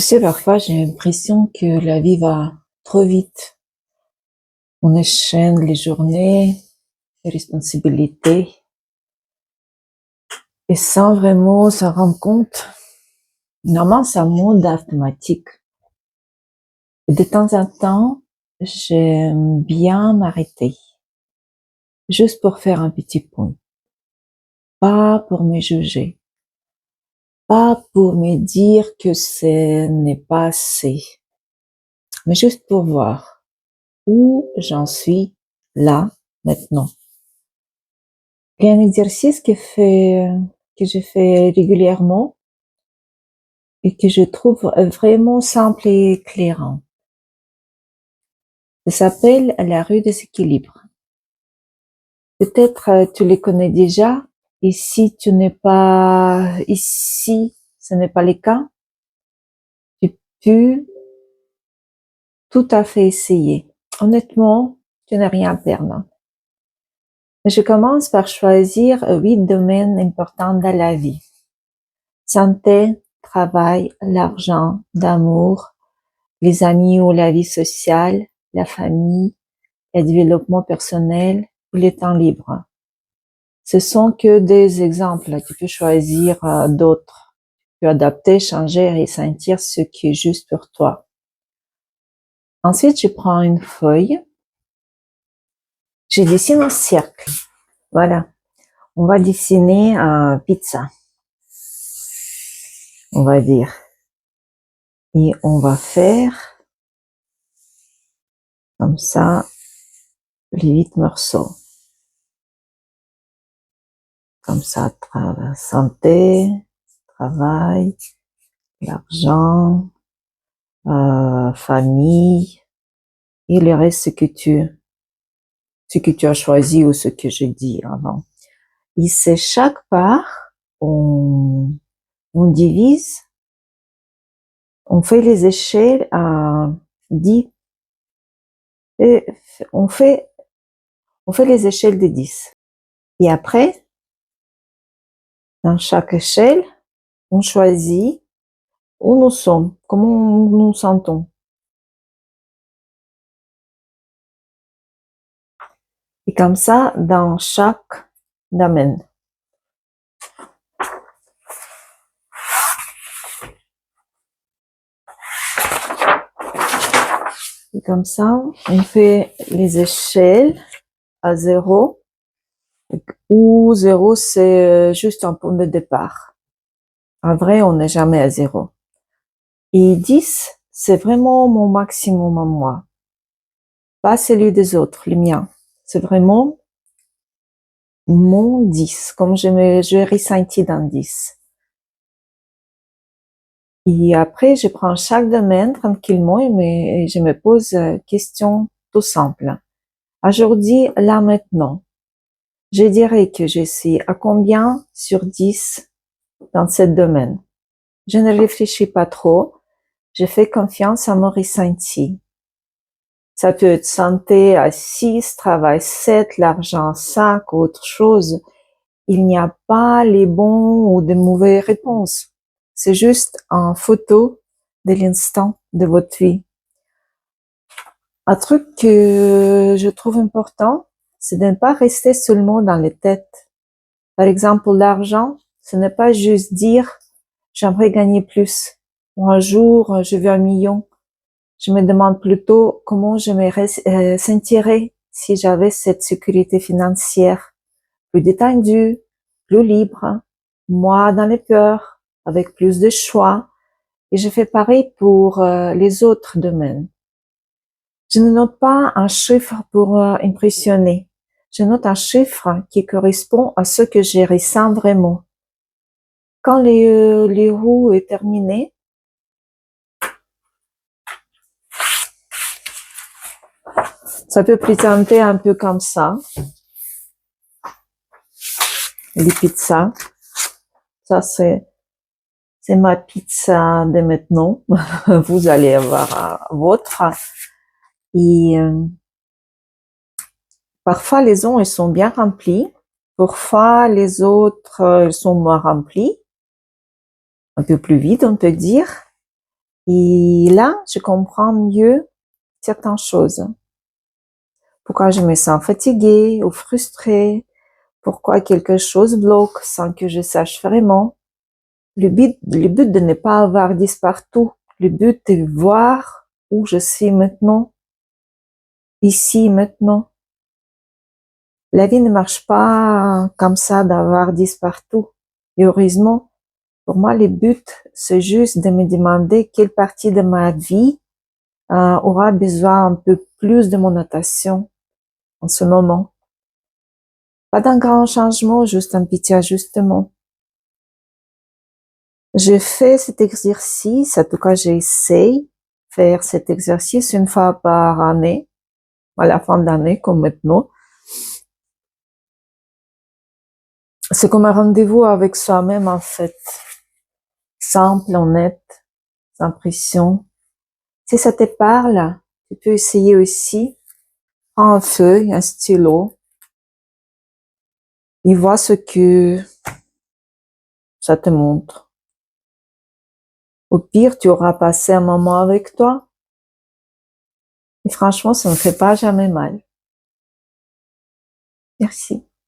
Tu sais, parfois, j'ai l'impression que la vie va trop vite. On enchaîne les journées, les responsabilités, et sans vraiment s'en rendre compte, normalement, c'est un mode automatique. Et de temps en temps, j'aime bien m'arrêter, juste pour faire un petit point. Pas pour me juger, pas pour me dire que ce n'est pas assez, mais juste pour voir où j'en suis là, maintenant. Il y a un exercice que je fais régulièrement et que je trouve vraiment simple et éclairant. Ça s'appelle la rue des équilibres. Peut-être tu les connais déjà, et si tu n'es pas ici, ce n'est pas le cas, tu peux tout à fait essayer. Honnêtement, tu n'as rien à perdre. Je commence par choisir 8 domaines importants dans la vie. Santé, travail, l'argent, l'amour, les amis ou la vie sociale, la famille, le développement personnel ou le temps libre. Ce sont que des exemples. Tu peux choisir d'autres. Tu peux adapter, changer et sentir ce qui est juste pour toi. Ensuite, je prends une feuille. Je dessine un cercle. Voilà. On va dessiner un pizza. On va dire. Et on va faire comme ça les 8 morceaux. Comme ça, santé, travail, l'argent, famille, et le reste, ce que tu as choisi ou ce que je dis avant. Et c'est chaque part, on divise, on fait les échelles à 10, et on fait les échelles de 10. Et après, dans chaque échelle, on choisit où nous sommes, comment nous nous sentons. Et comme ça, dans chaque domaine. Et comme ça, on fait les échelles à 0, où 0 c'est juste un point de départ. En vrai, on n'est jamais à 0. Et 10, c'est vraiment mon maximum à moi. Pas celui des autres, le mien. C'est vraiment mon 10, comme je ressenti dans 10. Et après, je prends chaque domaine tranquillement et je me pose question tout simple. Aujourd'hui, là maintenant, je dirais que je suis à combien sur 10 dans ce domaine. Je ne réfléchis pas trop, je fais confiance à mon ressenti. Ça peut être santé à 6, travail 7, l'argent 5, autre chose. Il n'y a pas les bons ou de mauvaises réponses. C'est juste une photo de l'instant de votre vie. Un truc que je trouve important, c'est de ne pas rester seulement dans les têtes. Par exemple, l'argent, ce n'est pas juste dire « j'aimerais gagner plus » ou « un jour, je veux 1 million ». Je me demande plutôt comment je me sentirais si j'avais cette sécurité financière, plus détendue, plus libre, moins dans les peurs, avec plus de choix. Et je fais pareil pour les autres domaines. Je ne note pas un chiffre pour impressionner. Je note un chiffre qui correspond à ce que je ressens vraiment. Quand les roues est terminé, ça peut présenter un peu comme ça. Les pizzas. Ça, c'est ma pizza de maintenant. Vous allez avoir votre. Et parfois, les uns, ils sont bien remplis. Parfois, les autres, ils sont moins remplis. Un peu plus vite, on peut dire. Et là, je comprends mieux certaines choses. Pourquoi je me sens fatiguée ou frustrée, pourquoi quelque chose bloque sans que je sache vraiment. Le but de ne pas avoir 10 partout. Le but est de voir où je suis maintenant, ici, maintenant. La vie ne marche pas comme ça d'avoir 10 partout. Et heureusement, pour moi, le but, c'est juste de me demander quelle partie de ma vie aura besoin un peu plus de mon attention en ce moment. Pas d'un grand changement, juste un petit ajustement. Je fais cet exercice, en tout cas j'essaie de faire cet exercice une fois par année, à la fin d'année comme maintenant. C'est comme un rendez-vous avec soi-même en fait, simple, honnête, sans pression. Si ça te parle, tu peux essayer aussi. Prends un feuille, un stylo, et vois ce que ça te montre. Au pire, tu auras passé un moment avec toi. Et franchement, ça ne fait pas jamais mal. Merci.